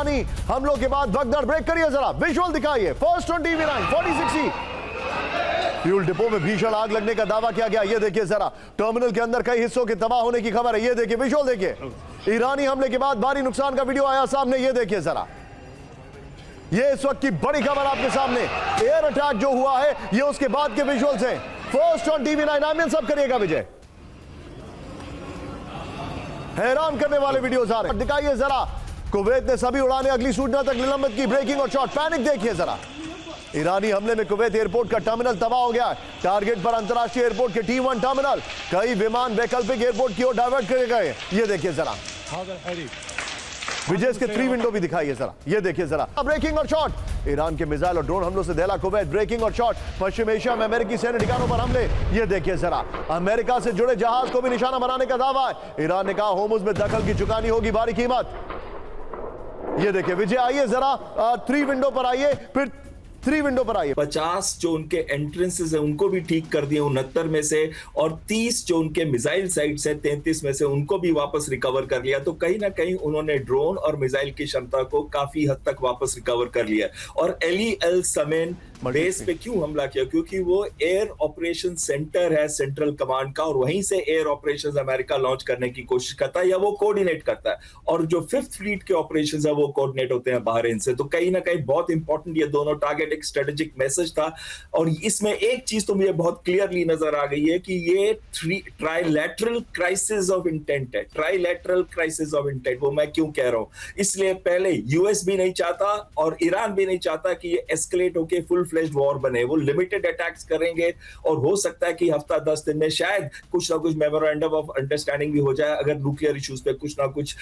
ईरानी हमलों के बाद भगदड़। ब्रेक करिए जरा, विजुअल दिखाइए। First on TV9 4060 fuel depot में भीषण आग लगने का दावा किया गया। ये देखिए जरा, टर्मिनल के अंदर कई हिस्सों के तबाह होने की खबर है। ये देखिए, विजुअल देखिए। ईरानी हमले के बाद भारी नुकसान का वीडियो आया सामने। ये देखिए जरा, ये इस वक्त की बड़ी खबर आपके सामने। एयर अटैक जो हुआ है, ये उसके बाद के विजुअल्स हैं। फर्स्ट ऑन टीवी9 आमिर सब करिएगा विजय। हैरान करने वाले वीडियोस आ रहे हैं, दिखाइए जरा। कुवैत ने सभी उड़ानें अगली सूचना तक निलंबित की। ब्रेकिंग और शॉट, पैनिक देखिए जरा। ईरानी हमले में कुवैत एयरपोर्ट का टर्मिनल तबाह हो गया। टारगेट पर अंतरराष्ट्रीय एयरपोर्ट के T1 टर्मिनल। कई विमान वैकल्पिक एयरपोर्ट की ओर डाइवर्ट किए गए। ये देखिए जरा, विजय के 3 विंडो भी दिखाइए जरा। ये देखिए जरा, ब्रेकिंग और शॉट। ईरान के मिसाइल और ड्रोन हमलों से दहला कुवैत। ब्रेकिंग और शॉट, पश्चिम एशिया में अमेरिकी सैन्य ठिकानों पर हमले। ये देखिए जरा, अमेरिका से जुड़े जहाज को भी निशाना बनाने का दावा है। ईरान ने कहा होर्मुज में दखल की चुकानी होगी भारी कीमत। ये देखिए विजय, आइए जरा 3 विंडो पर आइए, फिर 3 विंडो पर आइए। 50 जो उनके एंट्रेंसेस है उनको भी ठीक कर दिए 69 में से, और 30 जो उनके मिसाइल साइट्स हैं 33 में से उनको भी वापस रिकवर कर लिया। तो कहीं ना कहीं उन्होंने ड्रोन और मिसाइल की क्षमता को काफी हद तक वापस रिकवर कर लिया। और एल समेन बेस पे क्यों हमला किया? क्योंकि वो एयर ऑपरेशन सेंटर है सेंट्रल कमांड का, और वहीं से एयर ऑपरेशंस अमेरिका लॉन्च करने की कोशिश करता है या वो कोऑर्डिनेट करता है। और जो 5th फ्लीट के ऑपरेशंस है वो कोऑर्डिनेट होते हैं बहरीन से। तो कहीं ना कहीं बहुत इंपॉर्टेंट ये दोनों टारगेट एक स्ट्रेटेजिक मैसेज था। और इसमें एक चीज तो मुझे बहुत क्लियरली नजर आ गई है कि ये ट्राइलैटरल क्राइसिस ऑफ इंटेंट है। ट्राइलैटरल क्राइसिस ऑफ इंटेंट, वो मैं क्यों कह रहा हूं? इसलिए पहले यूएस भी नहीं चाहता और ईरान भी नहीं चाहता कि ये एस्केलेट होके फुल फ्लेज्ड वॉर बने। वो लिमिटेड अटैक्स करेंगे और हो सकता है कि हफ्ता 10 दिन में शायद कुछ ना कुछ मेमोरेंडम ऑफ अंडरस्टैंडिंग भी हो जाए, अगर न्यूक्लियर इश्यूज पे कुछ ना कुछ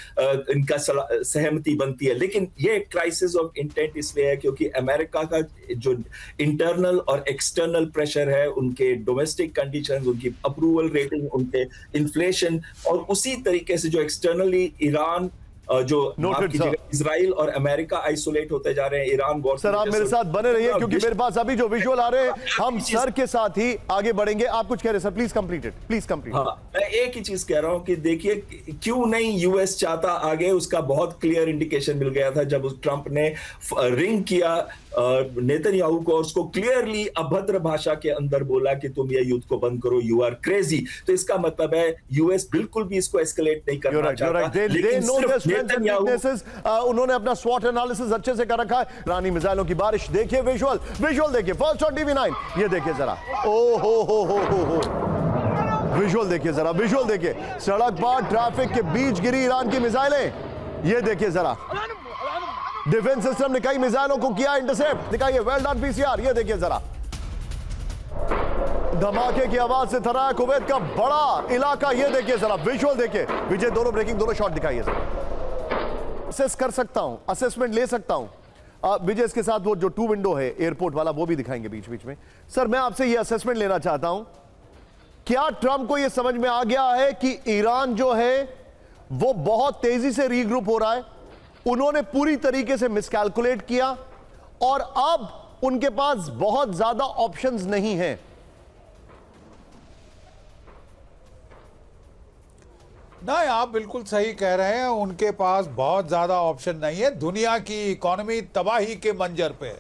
इनका सहमति बनती है। लेकिन ये क्राइसिस ऑफ इंटेंट इसलिए है क्योंकि अमेरिका का जो इंटरनल और एक्सटर्नल प्रेशर है, उनके डोमेस्टिक कंडीशंस, उनकी अप्रूवल रेटिंग, उनके इन्फ्लेशन, और उसी तरीके से जो एक्सटर्नली ईरान जो इजराइल और अमेरिका आइसोलेट होते जा रहे हैं ईरान वॉर। सर आप मेरे साथ बने रहिए क्योंकि मेरे पास अभी जो विजुअल आ रहे हैं हम सर के साथ ही आगे बढ़ेंगे। आप कुछ कह रहे हैं sir, please complete it, please complete. हाँ, मैं एक ही चीज कह रहा हूं कि देखिए क्यों नहीं यूएस चाहता आगे, उसका बहुत क्लियर इंडिकेशन मिल गया था जब उस ट्रंप ने रिंग किया नेतन्याहू को, उसको क्लियरली अभद्र भाषा के अंदर बोला कि तुम ये युद्ध को बंद करो, यू आर क्रेजी। तो इसका मतलब है यूएस बिल्कुल भी इसको एस्केलेट नहीं करना चाहता। उन्होंने अपना स्वॉट एनालिसिस अच्छे से कर रखा है। ईरानी मिसाइलों की बारिश देखिए, विजुअल देखिए। फर्स्ट ऑन टीवी9 ये देखिए जरा, ओ हो विजुअल देखिए जरा, विजुअल देखिए। सड़क पर ट्रैफिक के बीच गिरी ईरान की मिसाइलें। ये देखिए जरा, डिफेंस सिस्टम ने कई मिसाइलों को किया इंटरसेप्ट। दिखाइए, वेल डन पीसीआर। ये देखिए जरा, धमाके की आवाज से थरा है कुवैत का बड़ा इलाका। ये देखिए जरा, विजुअल देखिए। विजय दोनों ब्रेकिंग, दोनों शॉट दिखाइए जरा। असेस कर सकता हूं, असेसमेंट ले सकता हूं। विजय इसके साथ वो जो 2 विंडो है एयरपोर्ट वाला वो भी दिखाएंगे बीच बीच में। सर मैं आपसे ये असेसमेंट लेना चाहता हूं, क्या ट्रंप को ये समझ में आ गया है कि ईरान जो है वो बहुत तेजी से रीग्रुप हो रहा है? उन्होंने पूरी तरीके से मिसकैलकुलेट किया और अब उनके पास बहुत ज्यादा ऑप्शंस नहीं हैं। नहीं, आप बिल्कुल सही कह रहे हैं, उनके पास बहुत ज़्यादा ऑप्शन नहीं है। दुनिया की इकोनॉमी तबाही के मंजर पे है।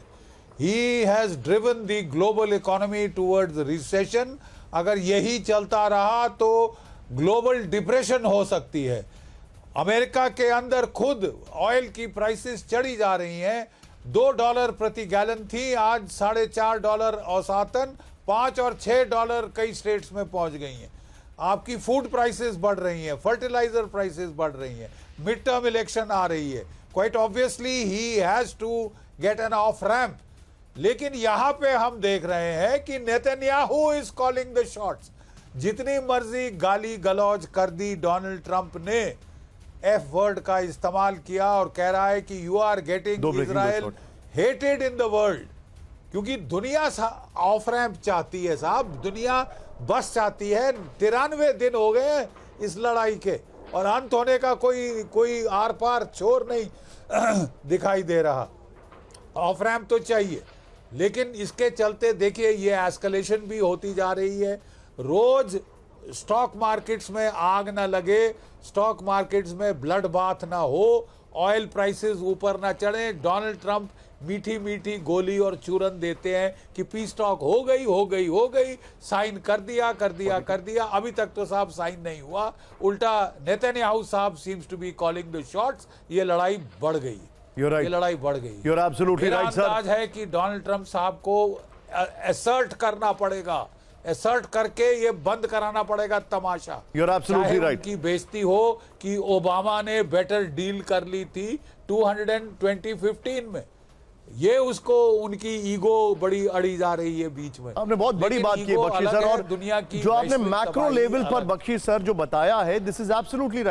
He has driven the global economy towards recession. अगर यही चलता रहा तो ग्लोबल डिप्रेशन हो सकती है। अमेरिका के अंदर खुद ऑयल की प्राइसेस चढ़ी जा रही हैं। $2 प्रति गैलन थी, आज $4.5 औसतन, 5 और $6 कई स्टेट्स में पहुंच गई हैं। आपकी फूड प्राइसेस बढ़ रही हैं, फर्टिलाइजर प्राइसेस बढ़ रही हैं, मिड टर्म इलेक्शन आ रही है। Quite obviously he has to get an off ramp. लेकिन यहाँ पे हम देख रहे हैं कि Netanyahu is calling the shots. जितनी मर्जी गाली गलौज कर दी डोनाल्ड ट्रंप ने, एफ वर्ड का इस्तेमाल किया और कह रहा है कि you are getting Israel hated in the world. क्योंकि दुनिया ऑफ रैंप चाहती है साहब, दुनिया बस चाहती है। 93 दिन हो गए इस लड़ाई के और अंत होने का कोई आर पार छोर नहीं दिखाई दे रहा। ऑफ रैंप तो चाहिए, लेकिन इसके चलते देखिए ये एस्केलेशन भी होती जा रही है। रोज स्टॉक मार्केट्स में आग ना लगे, स्टॉक मार्केट्स में ब्लड बाथ ना हो, ऑयल प्राइसेस ऊपर ना चढ़े। डोनाल्ड ट्रंप मीठी मीठी गोली और चूरन देते हैं कि पीस टॉक हो गई, साइन कर दिया। अभी तक तो साहब साइन नहीं हुआ। उल्टा नेतन्याहू साहब seems to be calling the shots. ये लड़ाई बढ़ गई। You're right. ये लड़ाई बढ़ गई। You're absolutely मेरा right, sir. अंदाज है कि डोनाल्ड ट्रंप साहब को असर्ट करना पड़ेगा, असर्ट करके ये बंद कराना पड़ेगा तमाशा। You're absolutely चाहे right. उनकी बेइज्जती हो कि ओबामा ने बेटर डील कर ली थी 2015 में। ये उसको उनकी ईगो बड़ी अड़ी जा रही है बीच में। आपने बहुत बड़ी लेकिन बात की ईगो बख्शी अलग सर, है, और दुनिया की जो आपने वैश्विक मैक्रो तबाही लेवल पर अलग है। बख्शी सर जो बताया है, दिस इज एब्सोल्युटली